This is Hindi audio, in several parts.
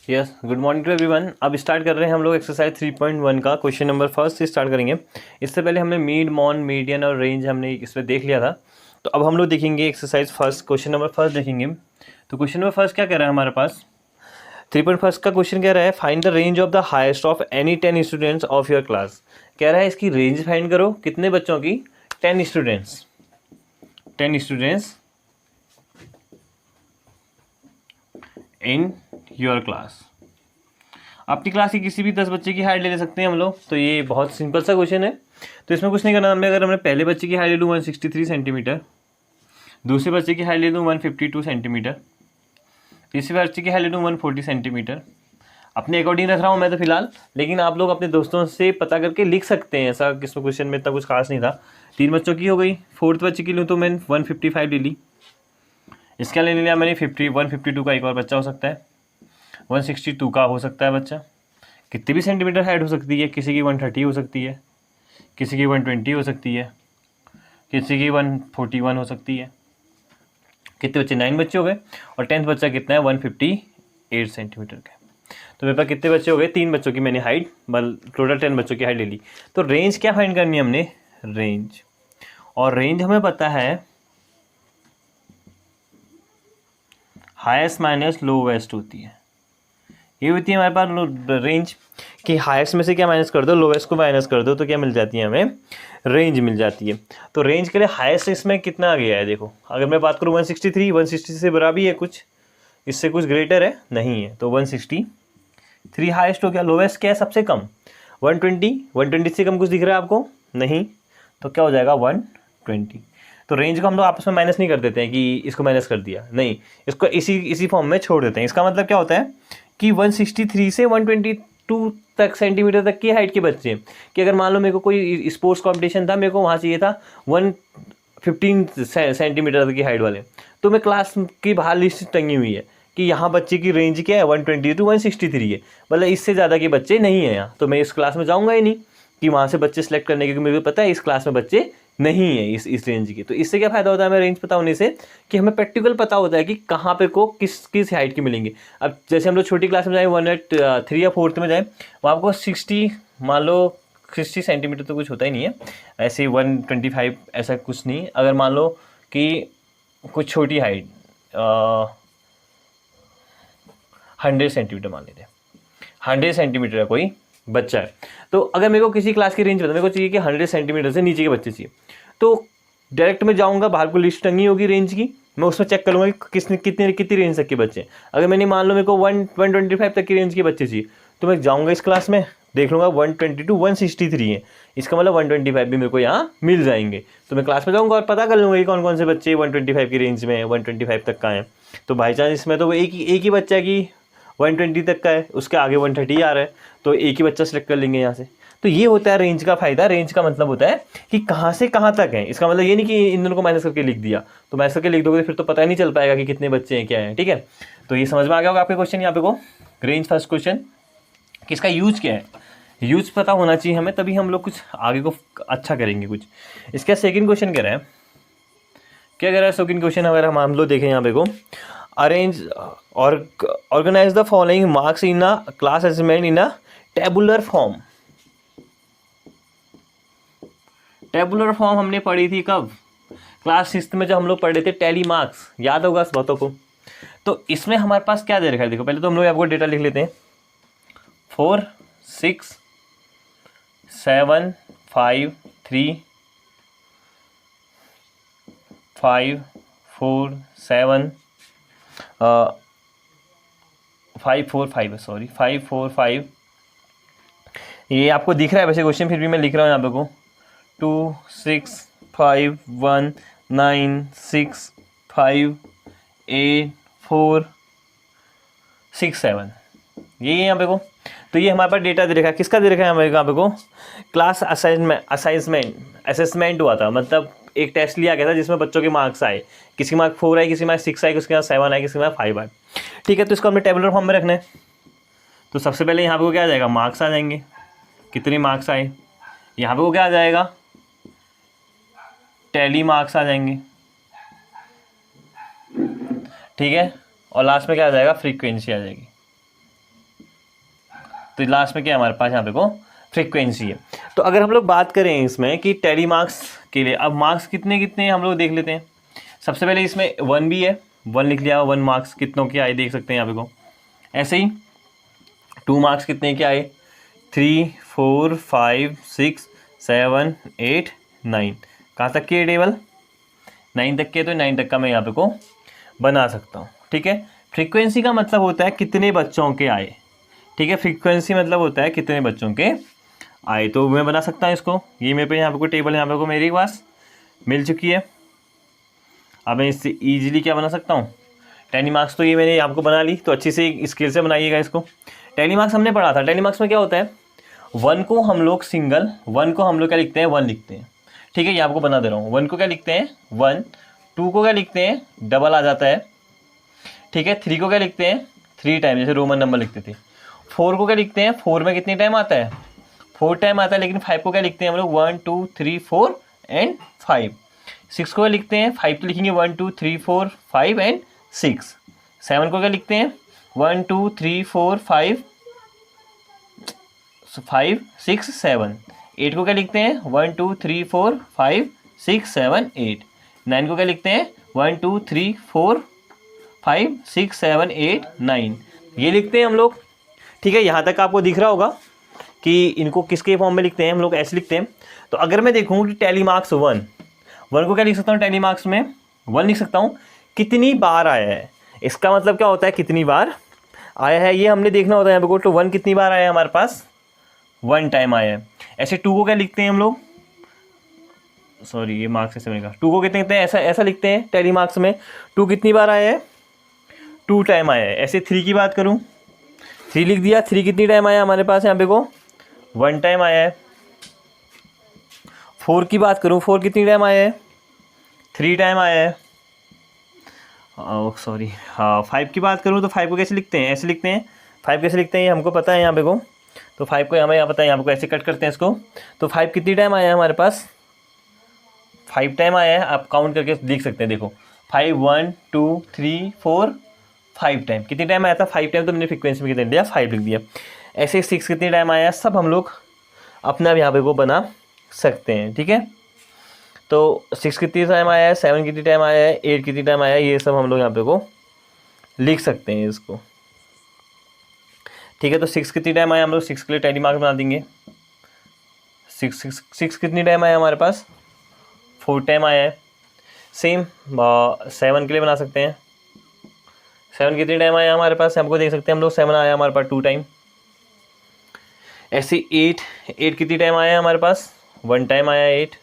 Yes, good morning to everyone. अब स्टार्ट कर रहे हैं हम लोग एक्सरसाइज 3.1 का क्वेश्चन नंबर फर्स्ट से स्टार्ट करेंगे। इससे पहले हमने मीड, मॉन, मीडियन और रेंज हमने इसमें देख लिया था। तो अब हम लोग देखेंगे exercise first, question number first देखेंगे। तो क्वेश्चन नंबर फर्स्ट क्या कह रहा है हमारे पास, 3.1 का क्वेश्चन कह रहा है find the range of the highest of any 10 students of your class. कह रहा है इसकी रेंज फाइंड करो, कितने बच्चों की, 10 स्टूडेंट्स इन योर क्लास। अपनी क्लास की किसी भी 10 बच्चे की हाइट ले सकते हैं हम लोग। तो ये बहुत सिंपल सा क्वेश्चन है, तो इसमें कुछ नहीं करना हमें। अगर हमने पहले बच्चे की हाइट ले लूँ 163 सेंटीमीटर, दूसरे बच्चे की हाइट ले लूँ 152 सेंटीमीटर, तीसरे बच्चे की हाइट ले लूँ 140 सेंटीमीटर। अपने अकॉर्डिंग रख रहा हूँ मैं तो फिलहाल, लेकिन आप लोग अपने दोस्तों से पता करके लिख सकते हैं। ऐसा किस क्वेश्चन में इतना कुछ खास नहीं था। 3 बच्चों की हो गई, फोर्थ बच्चे की लूँ तो मैंने 155 ले ली। इसका ले लिया मैंने 152 का एक और बच्चा हो सकता है, 162 का हो सकता है बच्चा। कितनी भी सेंटीमीटर हाइट हो सकती है, किसी की 130 हो सकती है, किसी की 120 हो सकती है, किसी की 141 हो सकती है। कितने बच्चे, 9 बच्चे हो गए। और 10th बच्चा कितना है, 158 सेंटीमीटर का। तो मेरे पास कितने बच्चे हो गए, 3 बच्चों की मैंने हाइट, टोटल 10 बच्चों की हाइट ले ली। तो रेंज क्या फाइंड करनी है हमने, रेंज। और रेंज हमें पता है हाईएस्ट माइनस लोवेस्ट होती है। ये होती है हमारे पास रेंज कि हाईएस्ट में से क्या माइनस कर दो, लोवेस्ट को माइनस कर दो, तो क्या मिल जाती है हमें, रेंज मिल जाती है। तो रेंज के लिए हाईएस्ट इसमें कितना आ गया है, देखो अगर मैं बात करूँ 163 से बराबर है कुछ, इससे कुछ ग्रेटर है नहीं है, तो 163 हाईएस्ट हो गया। लोवेस्ट क्या है, सबसे कम 120 से कम कुछ दिख रहा है आपको, नहीं, तो क्या हो जाएगा 120। तो रेंज को हम लोग आपस में माइनस नहीं कर देते हैं कि इसको माइनस कर दिया, नहीं, इसको इसी फॉर्म में छोड़ देते हैं। इसका मतलब क्या होता है कि 163 से 122 तक सेंटीमीटर तक की हाइट के बच्चे, कि अगर मान लो मेरे को कोई स्पोर्ट्स कंपटीशन था, मेरे को वहाँ चाहिए था 115 सेंटीमीटर तक की हाइट वाले, तो मैं क्लास की बाहर लिस्ट टंगी हुई है कि यहाँ बच्चे की रेंज क्या है, 120 to 163 है, मतलब इससे ज़्यादा के बच्चे नहीं है यहाँ, तो मैं इस क्लास में जाऊँगा ही नहीं कि वहाँ से बच्चे सेलेक्ट करने के, क्योंकि मुझे पता है इस क्लास में बच्चे नहीं है इस रेंज की। तो इससे क्या फ़ायदा होता है हमें रेंज पता होने से, कि हमें प्रैक्टिकल पता होता है कि कहाँ पे को किस हाइट की मिलेंगे। अब जैसे हम लोग छोटी क्लास में जाए 103 या 4th में जाए, वहाँ आपको 60, मान लो 60 सेंटीमीटर तो कुछ होता ही नहीं है, ऐसे 125 ऐसा कुछ नहीं। अगर मान लो कि कुछ छोटी हाइट 100 सेंटीमीटर मान लेते हैं, 100 सेंटीमीटर का कोई बच्चा है, तो अगर मेरे को किसी क्लास की रेंज पता, मेरे को चाहिए कि 100 सेंटीमीटर से नीचे के बच्चे चाहिए, तो डायरेक्ट में जाऊंगा, बाहर को लिस्ट टंगी होगी रेंज की, मैं उसमें चेक करूँगा कि कितनी रेंज तक के बच्चे हैं। अगर मैंने मान लो मेरे को 125 तक की रेंज के बच्चे चाहिए, तो मैं जाऊँगा इस क्लास में, देख लूँगा 120 to 163 है, इसका मतलब 125 भी मेरे को यहाँ मिल जाएंगे। तो मैं क्लास में जाऊँगा और पता कर लूँगा कि कौन कौन से बच्चे 125 की रेंज में 125 तक का हैं। तो बाई चांस इसमें तो एक ही बच्चा की 120 तक का है, उसके आगे 130 आ रहा है, तो एक ही बच्चा सेलेक्ट कर लेंगे यहाँ से। तो ये होता है रेंज का फ़ायदा। रेंज का मतलब होता है कि कहाँ से कहाँ तक है। इसका मतलब ये नहीं कि इन दोनों को माइनस करके लिख दिया, तो माइनस करके लिख दोगे फिर तो पता ही नहीं चल पाएगा कि कितने बच्चे हैं, क्या है, ठीक है। तो ये समझ में आ गया होगा आपके क्वेश्चन यहाँ पे को, रेंज फर्स्ट क्वेश्चन। किसका यूज क्या है, यूज पता होना चाहिए हमें, तभी हम लोग कुछ आगे को अच्छा करेंगे कुछ। इसका सेकेंड क्वेश्चन कह रहा है, क्या कह रहा है सेकेंड क्वेश्चन, अगर हम लोग देखें यहाँ पे को, अरेंज और organise the following marks in a class assessment in a tabular form. Tabular form हमने पढ़ी थी कब, क्लास 6th में जब हम लोग पढ़े थे टैली मार्क्स, याद होगा इस बातों को। तो इसमें हमारे पास क्या दे रखा है, देखो पहले तो हम लोग आपको डेटा लिख लेते हैं, 4 6 7 5 3 5 4 7 5 4 5 सॉरी 5 4 5, ये आपको दिख रहा है वैसे क्वेश्चन, फिर भी मैं लिख रहा हूँ यहाँ पे को 2 6 5 1 9 6 5 8 4 6 7, ये यहाँ पे को। तो ये हमारे पास डेटा दे रखा है, किसका दे रखा है हमारे यहाँ पे को, क्लास असेसमेंट हुआ था, मतलब एक टेस्ट लिया गया था जिसमें बच्चों के मार्क्स आए, किसी मार्क 4 आए, किसी मार्क 6 आए, किसी मार्क 7 आए, किसी मार्क 5 आए, ठीक है। तो इसको हमने टेबुलर फॉर्म में रखना है। तो सबसे पहले यहाँ पे को क्या आ जाएगा, मार्क्स आ जाएंगे, कितने मार्क्स आए, यहाँ पे को क्या आ जाएगा, टैली मार्क्स आ जाएंगे, ठीक है। और लास्ट में क्या आ जाएगा, फ्रीक्वेंसी आ जाएगी। तो लास्ट में क्या है हमारे पास यहाँ पे को फ्रीक्वेंसी है। तो अगर हम लोग बात करें इसमें कि टेली मार्क्स के लिए, अब मार्क्स कितने कितने हम लोग देख लेते हैं। सबसे पहले इसमें 1 भी है, 1 लिख लिया, 1 मार्क्स कितनों के आए देख सकते हैं यहाँ पे को। ऐसे ही 2 मार्क्स कितने के आए, 3 4 5 6 7 8 9, कहाँ तक के टेबल 9 तक के, तो 9 तक का मैं यहाँ पे को बना सकता हूँ। ठीक है, फ्रीक्वेंसी का मतलब होता है कितने बच्चों के आए। ठीक है, फ्रीक्वेंसी मतलब होता है कितने बच्चों के आए, तो मैं बना सकता हूँ इसको। ये मेरे पे यहाँ पे कोई टेबल यहाँ पे को मेरे पास मिल चुकी है। अब मैं इससे ईजिली क्या बना सकता हूँ, टेली मार्क्स तो ये मैंने आपको बना ली, तो अच्छी से स्केल से बनाइएगा इसको। टेली मार्क्स हमने पढ़ा था, टेली मार्क्स में क्या होता है, 1 को हम लोग सिंगल, 1 को हम लोग क्या लिखते हैं, 1 लिखते हैं। ठीक है, ये आपको बना दे रहा हूँ। 1 को क्या लिखते हैं 1, 2 को क्या लिखते हैं डबल आ जाता है। ठीक है, 3 को क्या लिखते हैं 3 टाइम, जैसे रोमन नंबर लिखते थे। 4 को क्या लिखते हैं, 4 में कितने टाइम आता है, 4 टाइम आता है। लेकिन 5 को क्या लिखते हैं हम लोग 1 2 3 4 एंड 5। 6 को क्या लिखते हैं, 5 तो लिखेंगे 1 2 3 4 5 एंड 6। 7 को क्या लिखते हैं 1 2 3 4 5 6 7। 8 को क्या लिखते हैं 1 2 3 4 5 6 7 8। 9 को क्या लिखते हैं 1 2 3 4 5 6 7 8 9, ये लिखते हैं हम लोग। ठीक है, यहाँ तक आपको दिख रहा होगा कि इनको किसके फॉर्म में लिखते हैं हम लोग, ऐसे लिखते हैं। तो अगर मैं देखूँ कि टेली मार्क्स 1 को क्या लिख सकता हूँ, टेली मार्क्स में 1 लिख सकता हूँ, कितनी बार आया है। इसका मतलब क्या होता है, कितनी बार आया है, ये हमने देखना होता है यहाँ पे। तो 1 कितनी बार आया है हमारे पास, 1 टाइम आया है। ऐसे 2 को क्या लिखते हैं हम लोग, सॉरी ये मार्क्स ऐसे मिलेगा, 2 को कितने लिखते हैं, ऐसा लिखते हैं टेली मार्क्स में। 2 कितनी बार आया है, 2 टाइम आया है। ऐसे 3 की बात करूँ, 3 लिख दिया, 3 कितनी टाइम आया हमारे पास यहाँ पे को 1 टाइम आया है। 4 की बात करूँ, 4 कितनी टाइम आया है, 3 टाइम आया है। सॉरी हाँ, 5 की बात करूँ तो 5 को कैसे लिखते हैं, ऐसे लिखते हैं। 5 कैसे लिखते हैं ये हमको पता है यहाँ पे को, तो 5 को हमें यहाँ पता है, यहाँ पे ऐसे कट करते हैं इसको। तो 5 कितनी टाइम आया है हमारे पास, 5 टाइम आया है। आप काउंट करके देख सकते हैं, देखो 5 1 2 3 4 5 टाइम। कितनी टाइम आया था, 5 टाइम, तो मैंने फ्रीक्वेंसी में कितने दिया 5 लिख दिया। ऐसे 6 कितनी टाइम आया, सब हम लोग अपना यहाँ पे को बना सकते हैं। ठीक है, तो 6 कितनी टाइम आया है, 7 कितनी टाइम आया है, 8 कितनी टाइम आया है, ये सब हम लोग यहाँ पे को लिख सकते हैं इसको। ठीक है, तो 6 कितनी टाइम आया, हम लोग 6 के लिए टेली मार्क्स बना देंगे। 6 कितनी टाइम आया हमारे पास, 4 टाइम आया है। सेम 7 के लिए बना सकते हैं। 7 कितनी टाइम आया हमारे पास, हमको देख सकते हैं हम लोग, 7 आया हमारे पास 2 टाइम। ऐसे 8 कितनी टाइम आया है हमारे पास, 1 टाइम आया है 8।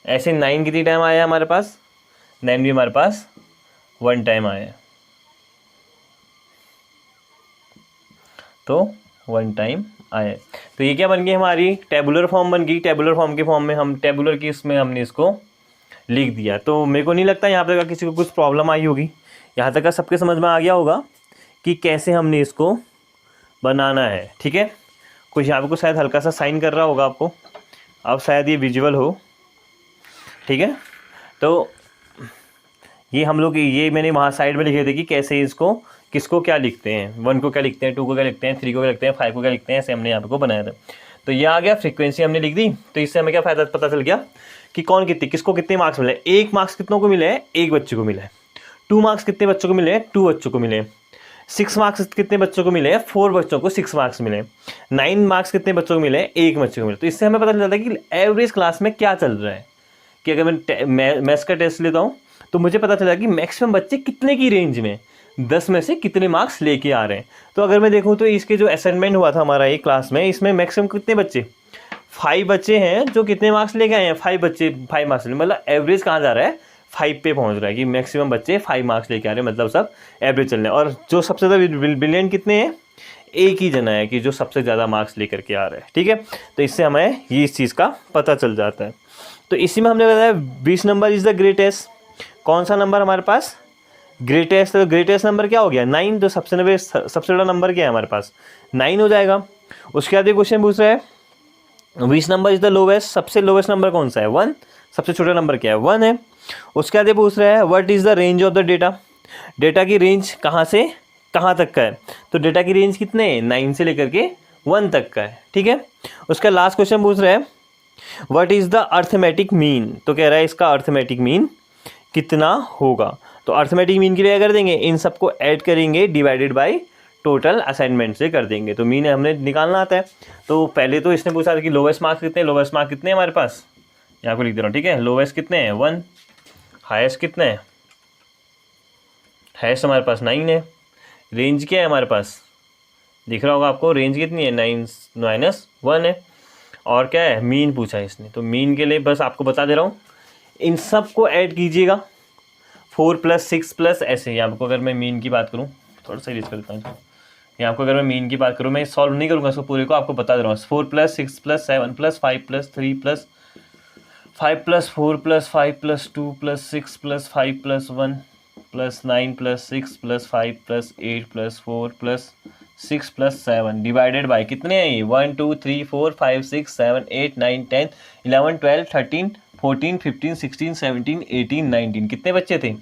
ऐसे 9 कितनी टाइम आया है हमारे पास, 9 भी हमारे पास 1 टाइम आया है, तो 1 टाइम आया है। तो ये क्या बन गई हमारी, टेबुलर फॉर्म बन गई। टेबुलर फॉर्म के फॉर्म में हम टेबुलर की इसमें हमने इसको लिख दिया। तो मेरे को नहीं लगता यहाँ तक का किसी को कुछ प्रॉब्लम आई होगी। यहाँ तक का सबके समझ में आ गया होगा कि कैसे हमने इसको बनाना है। ठीक है, कुछ यहाँ पे को शायद हल्का सा साइन कर रहा होगा आपको, अब शायद ये विजुअल हो। ठीक है, तो ये हम लोग, ये मैंने वहाँ साइड में लिखे थे कि कैसे इसको किसको क्या लिखते हैं, 1 को क्या लिखते हैं, 2 को क्या लिखते हैं, 3 को क्या लिखते हैं, 5 को क्या लिखते हैं, ऐसे हमने यहाँ पे को बनाया था। तो ये आ गया, फ्रीक्वेंसी हमने लिख दी। तो इससे हमें क्या फ़ायदा पता चल गया कि कौन कितनी, किसको कितने मार्क्स मिले। 1 मार्क्स कितनों को मिले, 1 बच्चे को मिले। 2 मार्क्स कितने बच्चों को मिले, 2 बच्चों को मिले। 6 मार्क्स कितने बच्चों को मिले, 4 बच्चों को 6 मार्क्स मिले। 9 मार्क्स कितने बच्चों को मिले, 1 बच्चे को मिले। तो इससे हमें पता चलता है कि एवरेज क्लास में क्या चल रहा है। कि अगर मैं मैथ्स का टेस्ट लेता हूँ तो मुझे पता चला कि मैक्सिमम बच्चे कितने की रेंज में, 10 में से कितने मार्क्स लेके आ रहे हैं। तो अगर मैं देखूँ तो इसके जो असाइनमेंट हुआ था हमारा एक क्लास में, इसमें मैक्सिमम कितने बच्चे, 5 बच्चे हैं जो कितने मार्क्स लेके आए हैं, 5 बच्चे 5 मार्क्स। मतलब एवरेज कहाँ जा रहा है, 5 पे पहुँच रहा है कि मैक्सिमम बच्चे 5 मार्क्स लेके आ रहे हैं, मतलब सब एवरेज चल रहे हैं। और जो सबसे ज़्यादा ब्रिलियंट कितने हैं, एक ही जना है कि जो सबसे ज़्यादा मार्क्स लेकर के आ रहा है। ठीक है, तो इससे हमें ये इस चीज़ का पता चल जाता है। तो इसी में हमने बताया 20 नंबर इज़ द ग्रेटेस्ट। कौन सा नंबर हमारे पास, ग्रेटेस्ट। तो ग्रेटेस्ट नंबर क्या हो गया, 9। तो सबसे बड़ा नंबर क्या है हमारे पास, 9 हो जाएगा। उसके बाद ये क्वेश्चन पूछ रहा है 20 नंबर इज़ द लोवेस्ट। सबसे लोवेस्ट नंबर कौन सा है, 1। सबसे छोटा नंबर क्या है, 1 है। उसके बाद ये पूछ रहा है what is the range of the data. Data की रेंज कहाँ से कहाँ तक का है, तो डेटा की रेंज कितने है, 9 से लेकर के 1 तक का है, ठीक है। उसका लास्ट क्वेश्चन पूछ रहा है what is the arithmetic mean, तो कह रहा है इसका अर्थमेटिक मीन कितना होगा। तो अर्थमेटिक मीन के लिए क्या कर देंगे, इन सबको ऐड करेंगे डिवाइडेड बाय टोटल असाइनमेंट से कर देंगे, तो मीन हमने निकालना आता है। तो पहले तो इसने पूछा था कि लोवेस्ट मार्क्स कितने, लोवेस्ट मार्क्स कितने हमारे पास, यहाँ को लिख दे रहा हूँ, ठीक है। लोवेस्ट कितने हैं 1, हाईएस्ट कितने हैं, हाईएस्ट हमारे पास 9 है। रेंज क्या है हमारे पास, दिख रहा होगा आपको, रेंज कितनी है 9 - 1 है। और क्या है, मीन पूछा है इसने, तो मीन के लिए बस आपको बता दे रहा हूँ, इन सब को ऐड कीजिएगा 4 + 6 + ऐसे। यहाँ को अगर मैं मीन की बात करूँ, थोड़ा सा रीच कर देता हूँ इसको, यहाँ को अगर मैं मीन की बात करूँ, मैं सॉल्व नहीं करूँगा इसको पूरे को, आपको बता दे रहा हूँ। 4 + 6 + 7 + 5 + 3 + 5 + 4 + 5 + 2 + 6 + 5 + 1 + 9 + 6 + 5 + 8 + 4 + 6 + 7 डिवाइडेड बाय कितने हैं ये, 1 2 3 4 5 6 7 8 9 10 11 12 13 14 15 16 17 18 19, कितने बच्चे थे,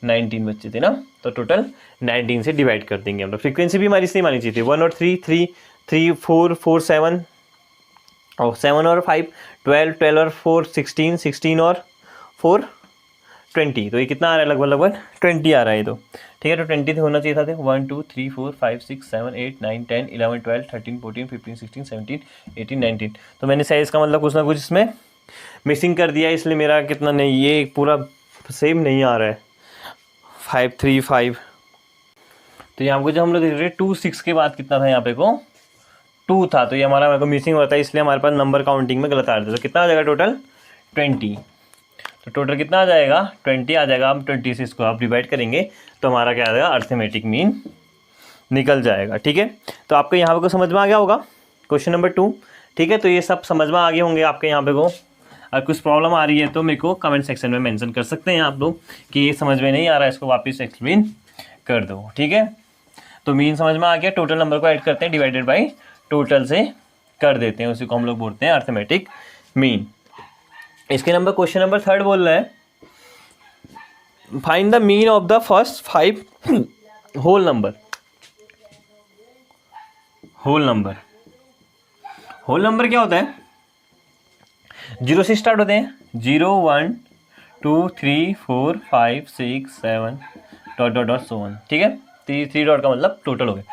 19 बच्चे थे ना। तो टोटल 19 से डिवाइड कर देंगे हम लोग। फ्रीक्वेंसी भी हमारी सेम आनी चाहिए थी, 1 और 3 3 3 4 4 7 और 7 और 5 12 12 और 4 16 16 और 4 20, तो ये कितना आ रहा है, लगभग लगभग 20 आ रहा है ये तो, ठीक है। तो 20 होना चाहिए था। 1 2 3 4 5 6 7 8 9 10 11 12 13 14 15 16 17 18 19, तो मैंने शायद इसका मतलब कुछ ना कुछ इसमें मिसिंग कर दिया, इसलिए मेरा कितना नहीं, ये पूरा सेम नहीं आ रहा है 5 3 5। तो यहाँ को जब हम लोग देख रहे हैं 2 6 के बाद कितना था, यहाँ पे को 2 था, तो ये हमारा मेरे को मिसिंग होता है, इसलिए हमारे पास नंबर काउंटिंग में गलत आ रहा है। तो कितना आ जाएगा टोटल 20, तो टोटल कितना आ जाएगा 20 आ जाएगा। हम 20 से इसको आप डिवाइड करेंगे तो हमारा क्या आ जाएगा, अर्थमेटिक मीन निकल जाएगा, ठीक है। तो आपको यहाँ पे को समझ में आ गया होगा क्वेश्चन नंबर 2, ठीक है। तो ये सब समझ में आ गए होंगे आपके यहाँ पे को। अगर कुछ प्रॉब्लम आ रही है तो मेरे को कमेंट सेक्शन में मेंशन कर सकते हैं आप लोग कि ये समझ में नहीं आ रहा है, इसको वापस एक्सप्लेन कर दो, ठीक है। तो मीन समझ में आ गया, टोटल नंबर को ऐड करते हैं, डिवाइडेड बाई टोटल से कर देते हैं, उसी को हम लोग बोलते हैं अर्थमेटिक मीन। इसके नंबर क्वेश्चन नंबर 3 बोल रहा है find the mean of the first 5 whole number. Whole number, whole number क्या होता है, 0 से स्टार्ट होते हैं, 0 1 2 3 4 5 6 7 ... सो ऑन, ठीक है। 3 डॉट का मतलब टोटल हो गया।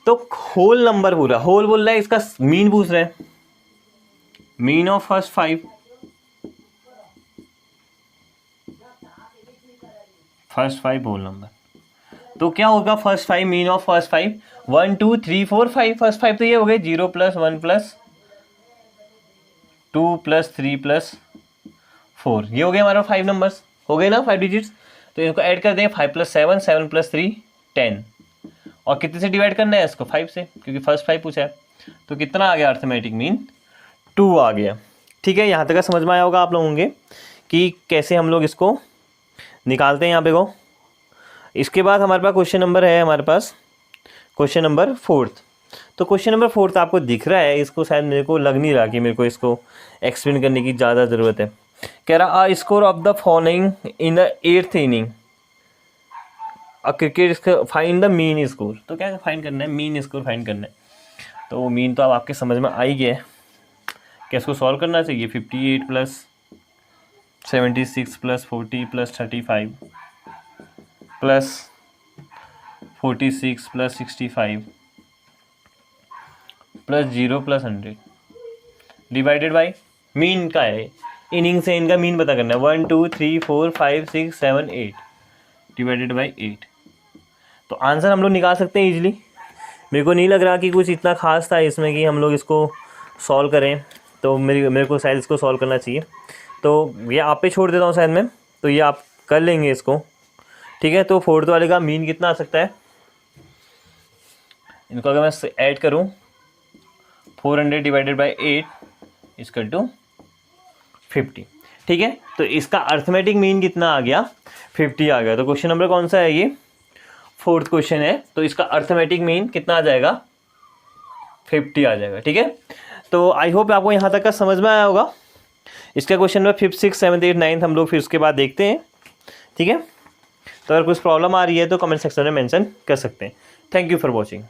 तो होल नंबर पूरा, होल बोल रहा है, इसका मीन पूछ रहा है, mean of first 5, first 5 whole number. तो क्या होगा first 5, mean of first 5 1 2 3 4 5, first 5 तो ये हो गए 0 + 1 + 2 + 3 + 4, ये हो गए हमारा 5 नंबर्स, हो गए ना 5 डिजिट्स। तो इनको ऐड कर देंगे 5 + 7 7 + 3 10, और कितने से डिवाइड करना है इसको, 5 से, क्योंकि फर्स्ट 5 पूछा है। तो कितना आ गया अर्थमेटिक मीन 2 आ गया, ठीक है। यहाँ तक का समझ में आया होगा आप लोगों के कि कैसे हम लोग इसको निकालते हैं यहाँ पे को। इसके बाद हमारे पास क्वेश्चन नंबर है, हमारे पास क्वेश्चन नंबर 4। तो क्वेश्चन नंबर 4 आपको दिख रहा है, इसको शायद मेरे को लग नहीं रहा कि मेरे को इसको एक्सप्लेन करने की ज़्यादा ज़रूरत है। कह रहा आ score of the following in the 8th inning a cricket, find the mean score. तो क्या फाइंड करना है, मीन स्कोर फाइंड करना है। तो मीन तो अब आपके समझ में आ ही गया है, क्या इसको सॉल्व करना चाहिए, 58 + 76 + 40 + 35 + 46 + 65 + 0 + 100 डिवाइडेड बाई मीन का है, इनिंग से इनका मीन पता करना है, 1 2 3 4 5 6 7 8 डिवाइडेड बाई 8। तो आंसर हम लोग निकाल सकते हैं इजीली। मेरे को नहीं लग रहा कि कुछ इतना खास था इसमें कि हम लोग इसको सॉल्व करें, तो मेरे को शायद इसको सॉल्व करना चाहिए। तो ये आप पे छोड़ देता हूँ शायद मैं, तो ये आप कर लेंगे इसको, ठीक है। तो 4th वाले का मीन कितना आ सकता है, इनको अगर मैं ऐड करूँ 400 डिवाइडेड बाई 8 = 50, ठीक है। तो इसका अर्थमेटिक मीन कितना आ गया, 50 आ गया। तो क्वेश्चन नंबर कौन सा है, ये 4th क्वेश्चन है। तो इसका अर्थमेटिक मीन कितना आ जाएगा, 50 आ जाएगा, ठीक है। तो आई होप आपको यहाँ तक का समझ में आया होगा। इसका question number 5th 6th 7th 8th 9th हम लोग फिर उसके बाद देखते हैं, ठीक है। तो अगर कुछ प्रॉब्लम आ रही है तो कमेंट सेक्शन में मेंशन कर सकते हैं। Thank you for watching.